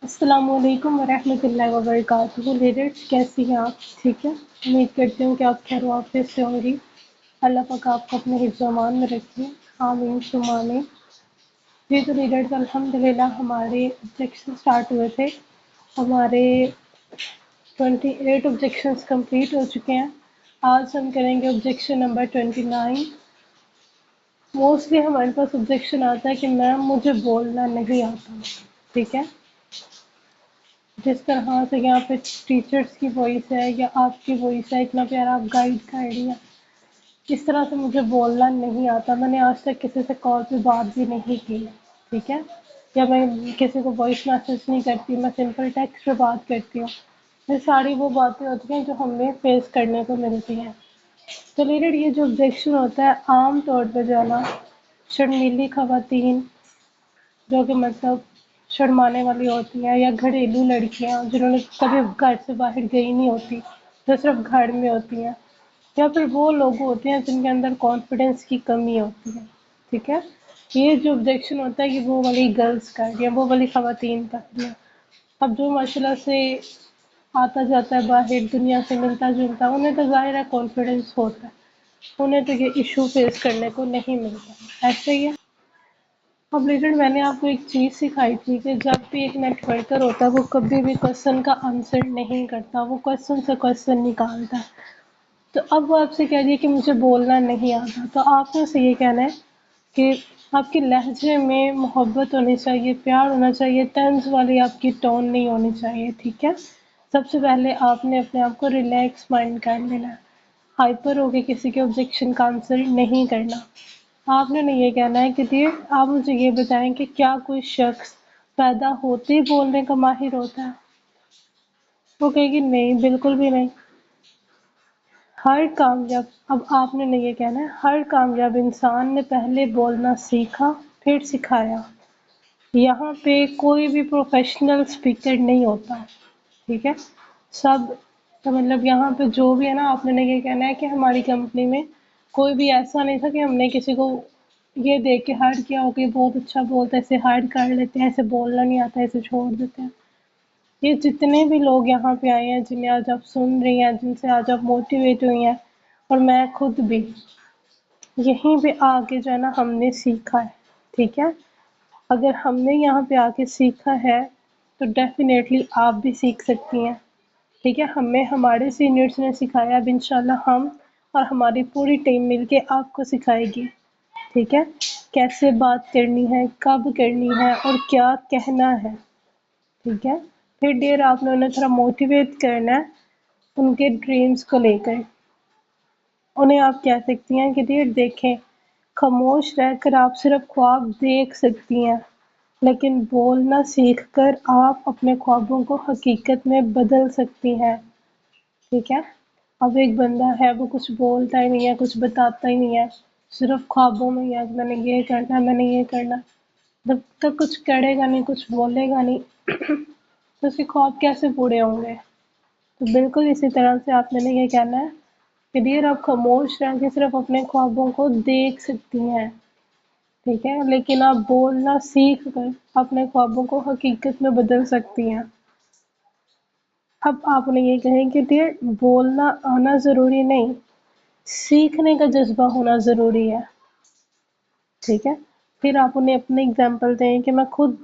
السلام علیکم ورحمۃ اللہ وبرکاتہ لیڈرز، کیسی ہیں آپ؟ ٹھیک ہے، امید کرتی ہوں کہ آپ خیر و عافیت سے ہوں گی۔ اللہ پاک آپ کو اپنے حفظ و امان میں رکھیں، آمین ثم آمین۔ جی تو لیڈرز، الحمدللہ ہمارے آبجیکشن اسٹارٹ ہوئے تھے، ہمارے 28 آبجیکشنز کمپلیٹ ہو چکے ہیں۔ آج ہم کریں گے آبجیکشن نمبر 29۔ موسٹلی ہمارے پاس آبجیکشن آتا ہے کہ میم مجھے بولنا نہیں آتا، ٹھیک ہے۔ جس طرح سے یہاں پہ ٹیچرس کی وائس ہے یا آپ کی وائس ہے، اتنا پیارا آپ گائیڈ کر رہی ہیں، اس طرح سے مجھے بولنا نہیں آتا۔ میں نے آج تک کسی سے کال پہ بات بھی نہیں کی، ٹھیک ہے، یا میں کسی کو وائس میسج نہیں کرتی، میں سمپل ٹیکسٹ پہ بات کرتی ہوں۔ یہ ساری وہ باتیں ہوتی ہیں جو ہمیں فیس کرنے کو ملتی ہیں۔ تو لیڈر، یہ جو آبجیکشن ہوتا ہے عام طور پہ جو ہے نا، شرمیلی خواتین جو کہ مطلب شرمانے والی ہوتی ہیں، یا گھریلو لڑکیاں جنہوں نے کبھی گھر سے باہر گئی نہیں ہوتی، جو صرف گھر میں ہوتی ہیں، یا پھر وہ لوگ ہوتے ہیں جن کے اندر کانفیڈنس کی کمی ہوتی ہے، ٹھیک ہے۔ یہ جو آبجیکشن ہوتا ہے یہ وہ والی گرلس کا ہے یا وہ والی خواتین کا ہے۔ اب جو ماشاءاللہ سے آتا جاتا ہے باہر دنیا سے ملتا جلتا، انہیں تو ظاہر ہے کانفیڈنس ہوتا ہے، انہیں تو یہ ایشو فیس کرنے کو نہیں ملتا، ایسا ہی ہے۔ اب لیکن میں نے آپ کو ایک چیز سکھائی تھی کہ جب بھی ایک نیٹ ورکر ہوتا ہے وہ کبھی بھی کوشچن کا آنسر نہیں کرتا، وہ کوشچن سے کوشچن نکالتا ہے۔ تو اب وہ آپ سے کہہ رہی ہے کہ مجھے بولنا نہیں آتا، تو آپ نے اسے یہ کہنا ہے کہ آپ کے لہجے میں محبت ہونی چاہیے، پیار ہونا چاہیے، طنز والی آپ کی ٹون نہیں ہونی چاہیے، ٹھیک ہے۔ سب سے پہلے آپ نے اپنے آپ کو ریلیکس مائنڈ کر لینا ہے، ہائپر ہو کے کسی کے آبجیکشن کا آنسر نہیں کرنا۔ آپ نے یہ کہنا ہے کہ ڈیئر آپ مجھے یہ بتائیں کہ کیا کوئی شخص پیدا ہوتے ہی بولنے کا ماہر ہوتا ہے؟ وہ کہے گی نہیں، بالکل بھی نہیں۔ ہر کامیاب، اب آپ نے یہ کہنا ہے، ہر کامیاب انسان نے پہلے بولنا سیکھا پھر سکھایا۔ یہاں پہ کوئی بھی پروفیشنل اسپیکر نہیں ہوتا، ٹھیک ہے۔ سب مطلب یہاں پہ جو بھی ہے نا، آپ نے یہ کہنا ہے کہ ہماری کمپنی میں کوئی بھی ایسا نہیں تھا کہ ہم نے کسی کو یہ دیکھ کے ہائر کیا ہو کہ بہت اچھا بولتا ہے، اسے ہائر کر لیتے ہیں، اسے بولنا نہیں آتا ہے، اسے چھوڑ دیتے ہیں۔ یہ جتنے بھی لوگ یہاں پہ آئے ہیں، جنہیں آج آپ سن رہی ہیں، جن سے آج آپ موٹیویٹ ہوئی ہیں، اور میں خود بھی، یہیں پہ آ کے جو ہے نا ہم نے سیکھا ہے، ٹھیک ہے۔ اگر ہم نے یہاں پہ آ کے سیکھا ہے تو ڈیفینیٹلی آپ بھی سیکھ سکتی ہیں، ٹھیک ہے۔ ہمیں ہمارے سینئرس نے سکھایا، اب انشاءاللہ ہم اور ہماری پوری ٹیم مل کے آپ کو سکھائے گی، ٹھیک ہے۔ کیسے بات کرنی ہے، کب کرنی ہے، اور کیا کہنا ہے، ٹھیک ہے۔ پھر ڈیئر آپ نے انہیں تھوڑا موٹیویٹ کرنا ہے ان کے ڈریمز کو لے کر۔ انہیں آپ کہہ سکتی ہیں کہ ڈیئر دیکھیں، خاموش رہ کر آپ صرف خواب دیکھ سکتی ہیں، لیکن بولنا سیکھ کر آپ اپنے خوابوں کو حقیقت میں بدل سکتی ہیں، ٹھیک ہے۔ اب ایک بندہ ہے وہ کچھ بولتا ہی نہیں ہے، کچھ بتاتا ہی نہیں ہے، صرف خوابوں میں ہی ہے کہ میں نے یہ کرنا ہے، میں نے یہ کرنا ہے۔ جب تک کچھ کرے گا نہیں، کچھ بولے گا نہیں تو اس کے خواب کیسے پورے ہوں گے؟ تو بالکل اسی طرح سے آپ نے یہ کہنا ہے کہ ڈیئر آپ خاموش رہ کے صرف اپنے خوابوں کو دیکھ سکتی ہیں، ٹھیک ہے، لیکن آپ بولنا سیکھ کر اپنے خوابوں کو حقیقت میں بدل سکتی ہیں۔ اب آپ نے یہ کہیں کہ ڈیئر بولنا آنا ضروری نہیں، سیکھنے کا جذبہ ہونا ضروری ہے، ٹھیک ہے۔ پھر آپ انہیں اپنے اگزامپل دیں کہ میں خود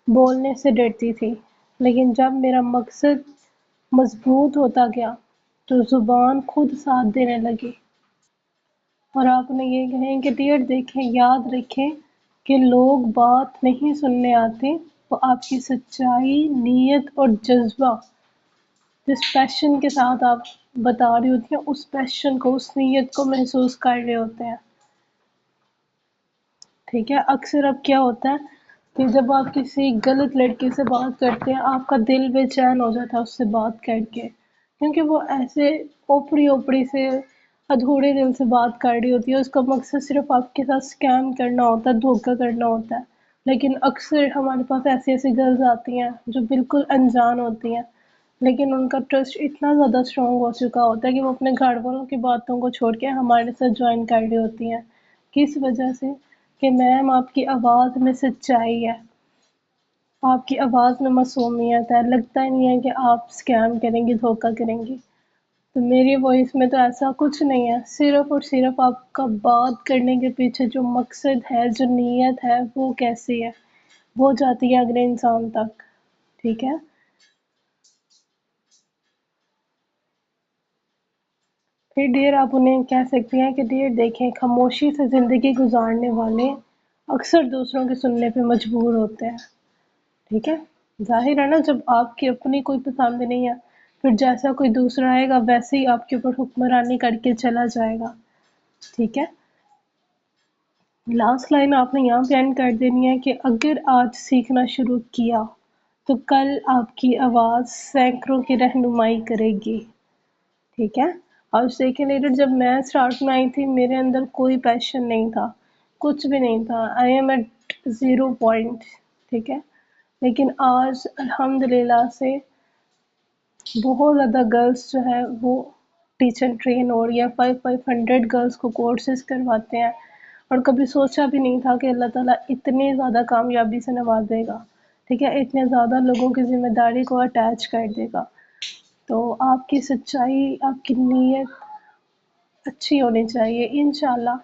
بولنے سے ڈرتی تھی، لیکن جب میرا مقصد مضبوط ہوتا گیا تو زبان خود ساتھ دینے لگی۔ اور آپ نے یہ کہیں کہ ڈیئر دیکھیں، یاد رکھیں کہ لوگ بات نہیں سننے آتے، وہ آپ کی سچائی، نیت اور جذبہ، جس پیشن کے ساتھ آپ بتا رہی ہوتی ہیں، اس پیشن کو، اس نیت کو محسوس کر رہے ہوتے ہیں، ٹھیک ہے۔ اکثر اب کیا ہوتا ہے کہ جب آپ کسی غلط لڑکی سے بات کرتے ہیں، آپ کا دل بے چین ہو جاتا ہے اس سے بات کر کے، کیونکہ وہ ایسے اوپری اوپری سے ادھورے دل سے بات کر رہی ہوتی ہے، اس کا مقصد صرف آپ کے ساتھ اسکیم کرنا ہوتا ہے، دھوکہ کرنا ہوتا ہے۔ لیکن اکثر ہمارے پاس ایسی ایسی گرلز آتی ہیں جو بالکل انجان ہوتی ہیں، لیکن ان کا ٹرسٹ اتنا زیادہ اسٹرانگ ہو چکا ہوتا ہے کہ وہ اپنے گھر والوں کی باتوں کو چھوڑ کے ہمارے ساتھ جوائن کر رہی ہوتی ہیں۔ کس وجہ سے؟ کہ میم آپ کی آواز میں سچائی ہے، آپ کی آواز میں معصومیت ہے، لگتا ہی نہیں ہے کہ آپ اسکیم کریں گی، دھوکہ کریں گی۔ تو میری وائس میں تو ایسا کچھ نہیں ہے، صرف اور صرف آپ کا بات کرنے کے پیچھے جو مقصد ہے، جو نیت ہے، وہ کیسی ہے، وہ جاتی ہے اگلے انسان تک، ٹھیک ہے؟ پھر ڈیئر آپ انہیں کہہ سکتی ہیں کہ ڈیئر دیکھیں، خاموشی سے زندگی گزارنے والے اکثر دوسروں کے سننے پہ مجبور ہوتے ہیں، ٹھیک ہے؟ ظاہر ہے نا، جب آپ کی اپنی کوئی پسند نہیں ہے، پھر جیسا کوئی دوسرا آئے گا ویسے ہی آپ کے اوپر حکمرانی کر کے چلا جائے گا، ٹھیک ہے؟ لاسٹ لائن آپ نے یہاں پہ اینڈ کر دینی ہے کہ اگر آج سیکھنا شروع کیا تو کل آپ کی آواز سینکڑوں کی رہنمائی کرے گی، ٹھیک ہے؟ اور سیکنڈ لیڈر جب میں اسٹارٹ میں آئی تھی، میرے اندر کوئی پیشن نہیں تھا، کچھ بھی نہیں تھا، آئی ایم ایٹ 0 پوائنٹ، ٹھیک ہے؟ لیکن آج الحمدللہ سے بہت زیادہ گرلس جو ہے وہ ٹیچر ٹرین ہو رہی ہے، 500 گرلس کو کورسز کرواتے ہیں، اور کبھی سوچا بھی نہیں تھا کہ اللہ تعالیٰ اتنی زیادہ کامیابی سے نوازے گا، ٹھیک ہے؟ اتنے زیادہ لوگوں کی ذمہ داری کو اٹیچ کر دے گا۔ تو آپ کی سچائی، آپ کی نیت اچھی ہونی چاہیے، انشاءاللہ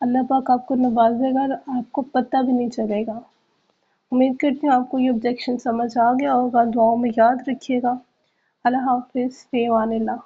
اللہ پاک آپ کو نوازے گا اور آپ کو پتہ بھی نہیں چلے گا۔ امید کرتی ہوں آپ کو یہ آبجیکشن سمجھ آ گیا ہوگا، دعاؤں میں یاد رکھیے گا۔ اللہ حافظ، فی امان اللہ۔